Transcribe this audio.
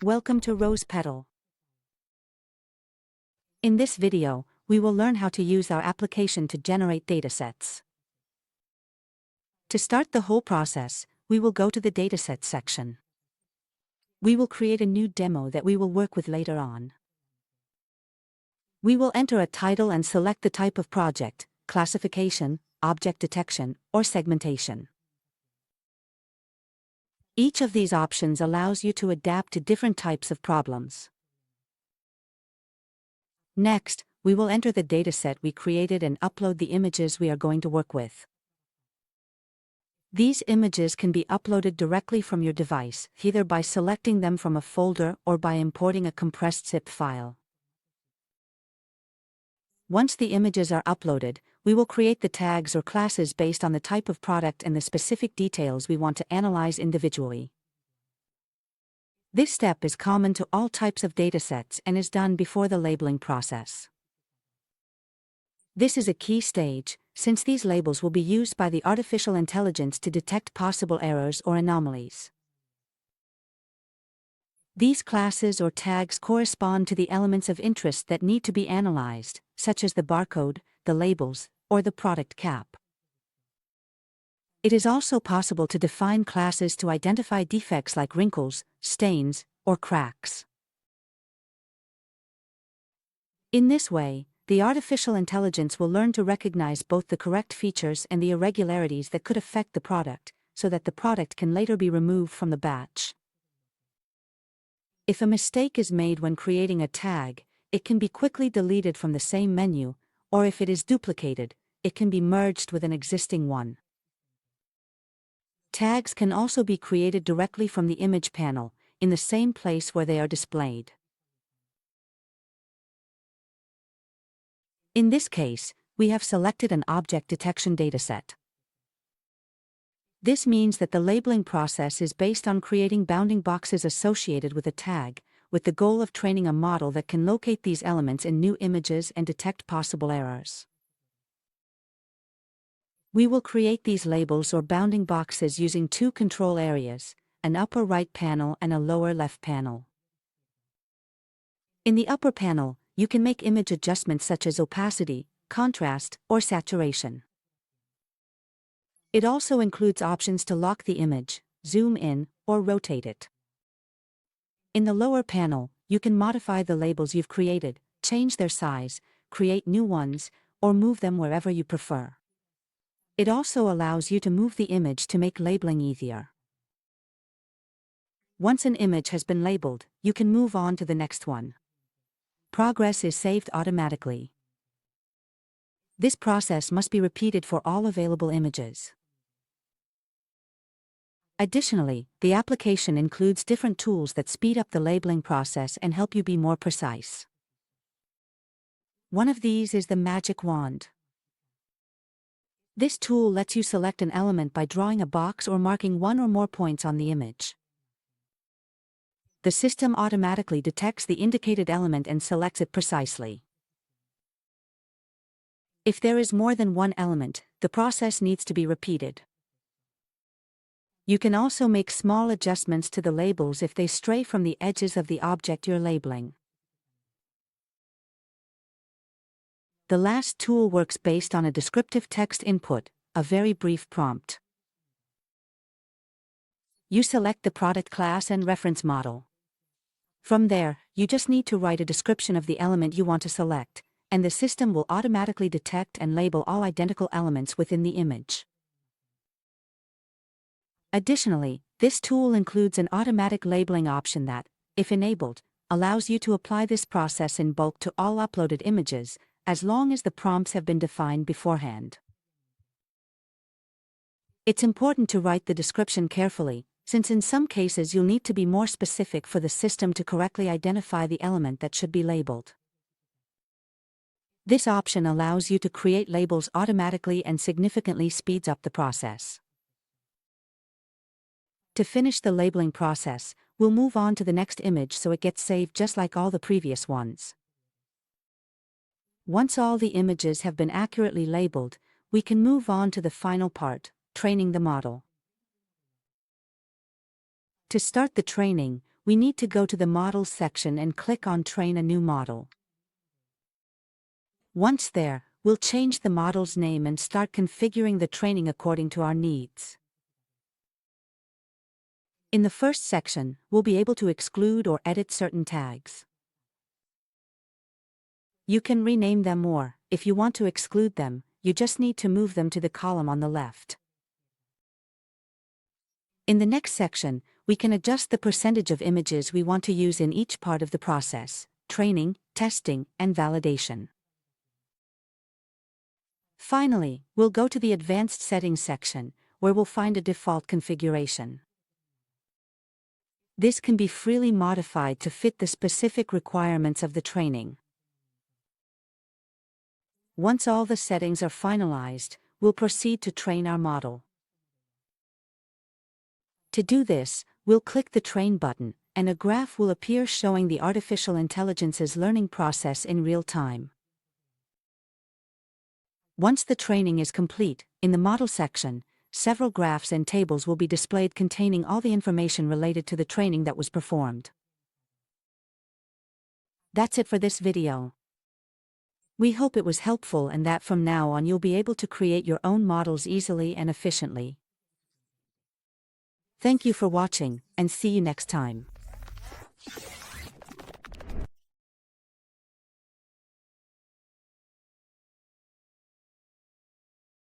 Welcome to Rose Petal. In this video, we will learn how to use our application to generate datasets. To start the whole process, we will go to the Dataset section. We will create a new demo that we will work with later on. We will enter a title and select the type of project, classification, object detection, or segmentation. Each of these options allows you to adapt to different types of problems. Next, we will enter the dataset we created and upload the images we are going to work with. These images can be uploaded directly from your device, either by selecting them from a folder or by importing a compressed zip file. Once the images are uploaded, we will create the tags or classes based on the type of product and the specific details we want to analyze individually. This step is common to all types of datasets and is done before the labeling process. This is a key stage, since these labels will be used by the artificial intelligence to detect possible errors or anomalies. These classes or tags correspond to the elements of interest that need to be analyzed, such as the barcode, the labels, or the product cap. It is also possible to define classes to identify defects like wrinkles, stains, or cracks. In this way, the artificial intelligence will learn to recognize both the correct features and the irregularities that could affect the product, so that the product can later be removed from the batch. If a mistake is made when creating a tag, it can be quickly deleted from the same menu, or if it is duplicated, it can be merged with an existing one. Tags can also be created directly from the image panel, in the same place where they are displayed. In this case, we have selected an object detection dataset. This means that the labeling process is based on creating bounding boxes associated with a tag, with the goal of training a model that can locate these elements in new images and detect possible errors. We will create these labels or bounding boxes using two control areas, an upper right panel and a lower left panel. In the upper panel, you can make image adjustments such as opacity, contrast, or saturation. It also includes options to lock the image, zoom in, or rotate it. In the lower panel, you can modify the labels you've created, change their size, create new ones, or move them wherever you prefer. It also allows you to move the image to make labeling easier. Once an image has been labeled, you can move on to the next one. Progress is saved automatically. This process must be repeated for all available images. Additionally, the application includes different tools that speed up the labeling process and help you be more precise. One of these is the Magic Wand. This tool lets you select an element by drawing a box or marking one or more points on the image. The system automatically detects the indicated element and selects it precisely. If there is more than one element, the process needs to be repeated. You can also make small adjustments to the labels if they stray from the edges of the object you're labeling. The last tool works based on a descriptive text input, a very brief prompt. You select the product class and reference model. From there, you just need to write a description of the element you want to select, and the system will automatically detect and label all identical elements within the image. Additionally, this tool includes an automatic labeling option that, if enabled, allows you to apply this process in bulk to all uploaded images, as long as the prompts have been defined beforehand. It's important to write the description carefully, since in some cases you'll need to be more specific for the system to correctly identify the element that should be labeled. This option allows you to create labels automatically and significantly speeds up the process. To finish the labeling process, we'll move on to the next image so it gets saved just like all the previous ones. Once all the images have been accurately labeled, we can move on to the final part, training the model. To start the training, we need to go to the Models section and click on Train a new model. Once there, we'll change the model's name and start configuring the training according to our needs. In the first section, we'll be able to exclude or edit certain tags. You can rename them, or, if you want to exclude them, you just need to move them to the column on the left. In the next section, we can adjust the percentage of images we want to use in each part of the process: training, testing, and validation. Finally, we'll go to the Advanced Settings section, where we'll find a default configuration. This can be freely modified to fit the specific requirements of the training. Once all the settings are finalized, we'll proceed to train our model. To do this, we'll click the Train button, and a graph will appear showing the artificial intelligence's learning process in real time. Once the training is complete, in the Model section, several graphs and tables will be displayed containing all the information related to the training that was performed. That's it for this video. We hope it was helpful and that from now on you'll be able to create your own models easily and efficiently. Thank you for watching, and see you next time.